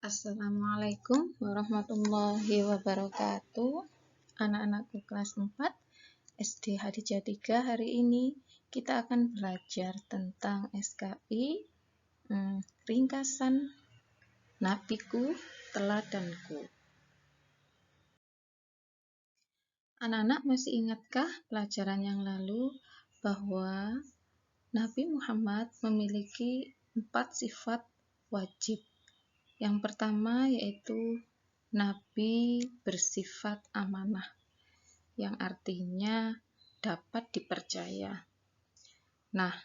Assalamualaikum warahmatullahi wabarakatuh. Anak-anakku kelas 4 SD Hadijah 3. Hari ini kita akan belajar tentang SKI ringkasan Nabiku Teladanku. Anak-anak masih ingatkah pelajaran yang lalu bahwa Nabi Muhammad memiliki 4 sifat wajib? Yang pertama yaitu Nabi bersifat amanah, yang artinya dapat dipercaya. Nah,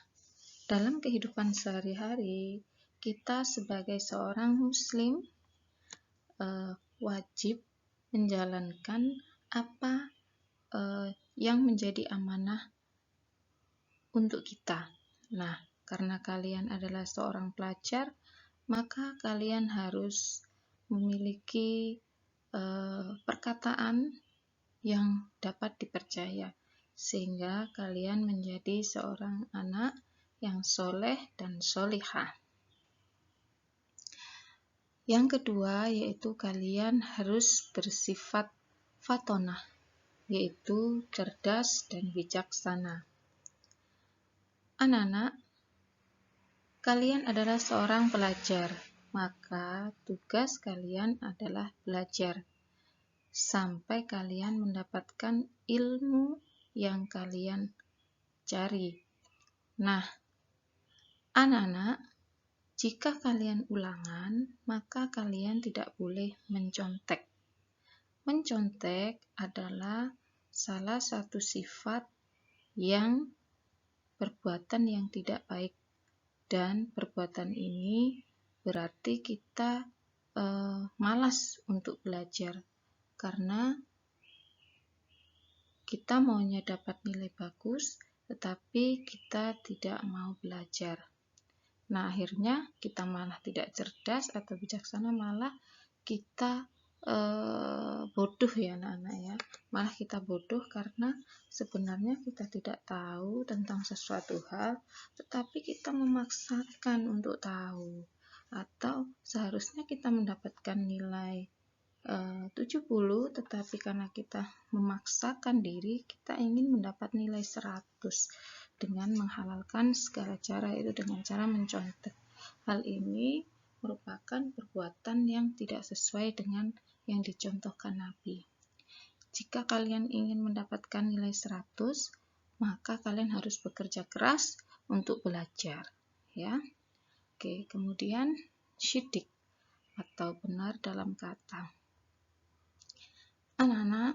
dalam kehidupan sehari-hari, kita sebagai seorang muslim wajib menjalankan apa yang menjadi amanah untuk kita. Nah, karena kalian adalah seorang pelajar, maka kalian harus memiliki perkataan yang dapat dipercaya, sehingga kalian menjadi seorang anak yang soleh dan solihah. Yang kedua yaitu kalian harus bersifat fatonah, yaitu cerdas dan bijaksana. Anak-anak, kalian adalah seorang pelajar, maka tugas kalian adalah belajar sampai kalian mendapatkan ilmu yang kalian cari. Nah, anak-anak, jika kalian ulangan, maka kalian tidak boleh mencontek. Mencontek adalah salah satu sifat yang perbuatan yang tidak baik. Dan perbuatan ini berarti kita malas untuk belajar, karena kita maunya dapat nilai bagus, tetapi kita tidak mau belajar. Nah, akhirnya kita malah tidak cerdas atau bijaksana, malah kita bodoh ya anak-anak ya. Malah kita bodoh karena sebenarnya kita tidak tahu tentang sesuatu hal, tetapi kita memaksakan untuk tahu. Atau seharusnya kita mendapatkan nilai 70, tetapi karena kita memaksakan diri, kita ingin mendapat nilai 100 dengan menghalalkan segala cara, yaitu dengan cara mencontek. Hal ini merupakan perbuatan yang tidak sesuai dengan yang dicontohkan Nabi. Jika kalian ingin mendapatkan nilai 100, maka kalian harus bekerja keras untuk belajar, ya. Oke, kemudian syidik atau benar dalam kata. Anak-anak,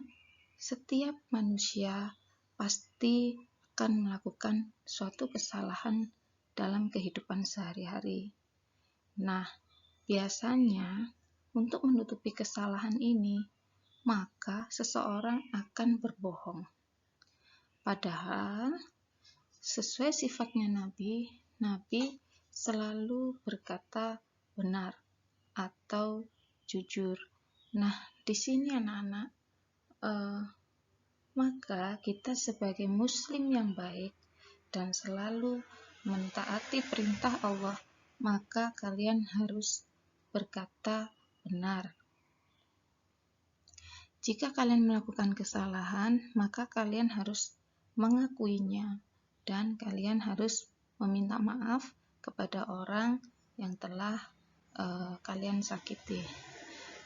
setiap manusia pasti akan melakukan suatu kesalahan dalam kehidupan sehari-hari. Nah, biasanya untuk menutupi kesalahan ini, maka seseorang akan berbohong. Padahal, sesuai sifatnya Nabi selalu berkata benar atau jujur. Nah, di sini anak-anak, maka kita sebagai muslim yang baik dan selalu mentaati perintah Allah, maka kalian harus berkata benar. Jika kalian melakukan kesalahan, maka kalian harus mengakuinya dan kalian harus meminta maaf kepada orang yang telah kalian sakiti.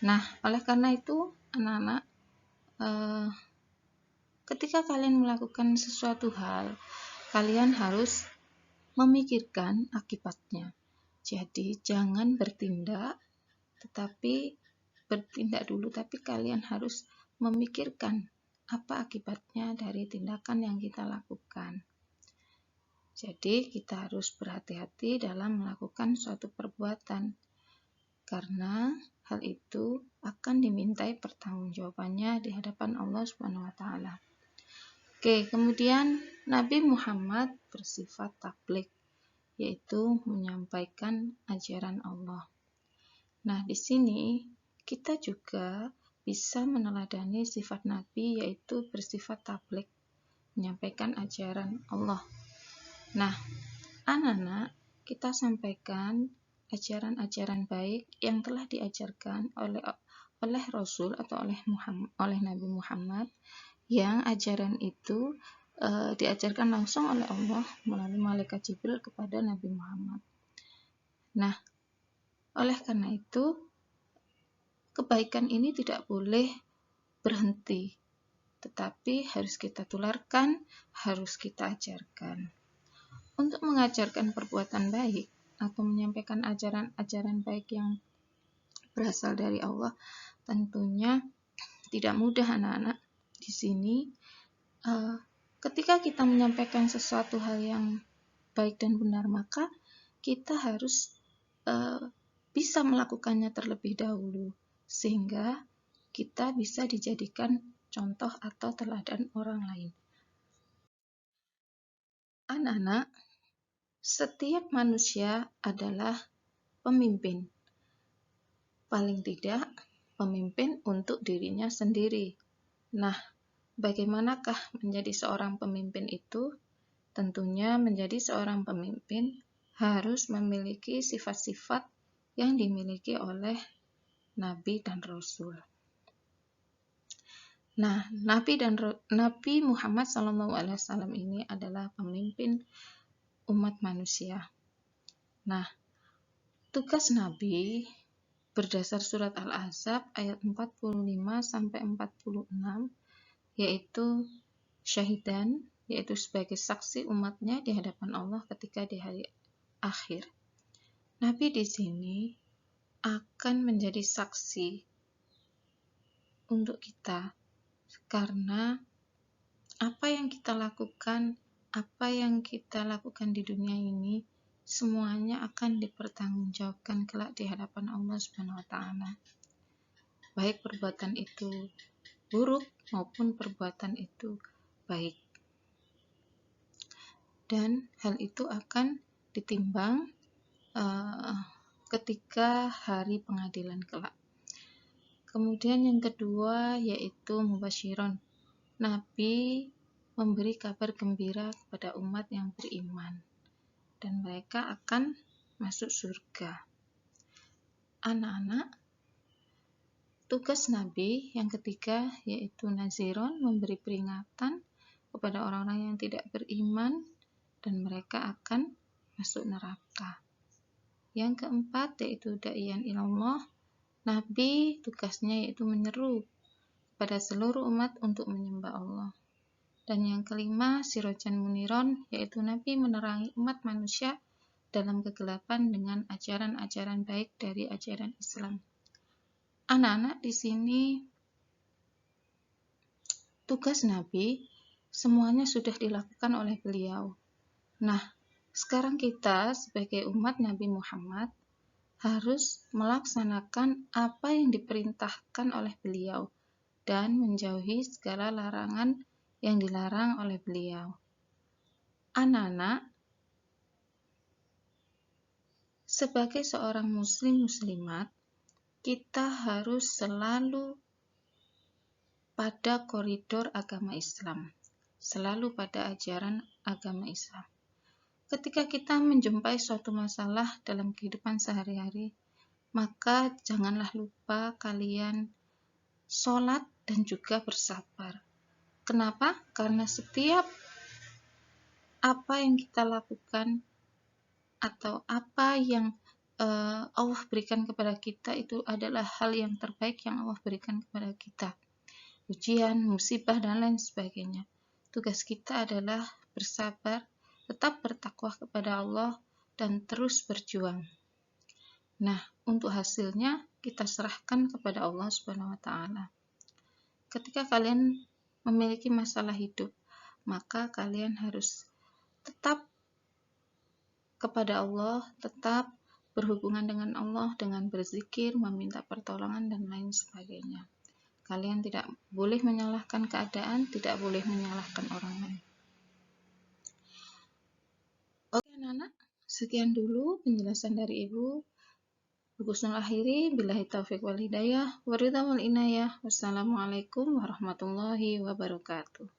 Nah, oleh karena itu, anak-anak, ketika kalian melakukan sesuatu hal, kalian harus memikirkan akibatnya. Jadi jangan bertindak dulu, tapi kalian harus memikirkan apa akibatnya dari tindakan yang kita lakukan. Jadi kita harus berhati-hati dalam melakukan suatu perbuatan, karena hal itu akan dimintai pertanggungjawabannya di hadapan Allah Subhanahu wa taala. Oke, kemudian Nabi Muhammad bersifat tabligh, yaitu menyampaikan ajaran Allah. Nah, di sini kita juga bisa meneladani sifat Nabi, yaitu bersifat tabligh, menyampaikan ajaran Allah. Nah, anak-anak, kita sampaikan ajaran-ajaran baik yang telah diajarkan oleh Rasul atau oleh Nabi Muhammad, yang ajaran itu diajarkan langsung oleh Allah melalui malaikat Jibril kepada Nabi Muhammad. Nah, oleh karena itu, kebaikan ini tidak boleh berhenti, tetapi harus kita tularkan, harus kita ajarkan. Untuk mengajarkan perbuatan baik atau menyampaikan ajaran-ajaran baik yang berasal dari Allah, tentunya tidak mudah anak-anak. Di sini, ketika kita menyampaikan sesuatu hal yang baik dan benar, maka kita harus bisa melakukannya terlebih dahulu, sehingga kita bisa dijadikan contoh atau teladan orang lain. Anak-anak, setiap manusia adalah pemimpin. Paling tidak, pemimpin untuk dirinya sendiri. Nah, bagaimanakah menjadi seorang pemimpin itu? Tentunya menjadi seorang pemimpin harus memiliki sifat-sifat yang dimiliki oleh Nabi dan Rasul. Nah, Nabi Muhammad SAW ini adalah pemimpin umat manusia. Nah, tugas Nabi berdasar surat Al-Ahzab ayat 45-46, yaitu syahidan, yaitu sebagai saksi umatnya di hadapan Allah ketika di hari akhir. Nabi di sini akan menjadi saksi untuk kita, karena apa yang kita lakukan di dunia ini semuanya akan dipertanggungjawabkan kelak di hadapan Allah Subhanahu wa taala. Baik perbuatan itu buruk maupun perbuatan itu baik. Dan hal itu akan ditimbang ketika hari pengadilan kelak. Kemudian yang kedua yaitu mubasyiron. Nabi memberi kabar gembira kepada umat yang beriman, dan mereka akan masuk surga. Anak-anak, tugas Nabi yang ketiga yaitu naziron, memberi peringatan kepada orang-orang yang tidak beriman dan mereka akan masuk neraka. Yang keempat yaitu da'iyan ilallah. Nabi tugasnya yaitu menyeru kepada seluruh umat untuk menyembah Allah. Dan yang kelima, sirojan muniron, yaitu Nabi menerangi umat manusia dalam kegelapan dengan ajaran-ajaran baik dari ajaran Islam. Anak-anak, di sini tugas Nabi semuanya sudah dilakukan oleh beliau. Nah, sekarang kita sebagai umat Nabi Muhammad harus melaksanakan apa yang diperintahkan oleh beliau dan menjauhi segala larangan yang dilarang oleh beliau. Anak-anak, sebagai seorang muslimat, kita harus selalu pada koridor agama Islam, selalu pada ajaran agama Islam. Ketika kita menjumpai suatu masalah dalam kehidupan sehari-hari, maka janganlah lupa kalian sholat dan juga bersabar. Kenapa? Karena setiap apa yang kita lakukan atau apa yang Allah berikan kepada kita itu adalah hal yang terbaik yang Allah berikan kepada kita. Ujian, musibah, dan lain sebagainya. Tugas kita adalah bersabar, tetap bertakwa kepada Allah, dan terus berjuang. Nah, untuk hasilnya kita serahkan kepada Allah Subhanahu wa taala. Ketika kalian memiliki masalah hidup, maka kalian harus tetap kepada Allah, tetap berhubungan dengan Allah dengan berzikir, meminta pertolongan, dan lain sebagainya. Kalian tidak boleh menyalahkan keadaan, tidak boleh menyalahkan orang lain. Oke anak-anak, sekian dulu penjelasan dari Ibu. Husnul akhiri, billahi taufiq wal hidayah, waridha wal inayah. Wassalamualaikum warahmatullahi wabarakatuh.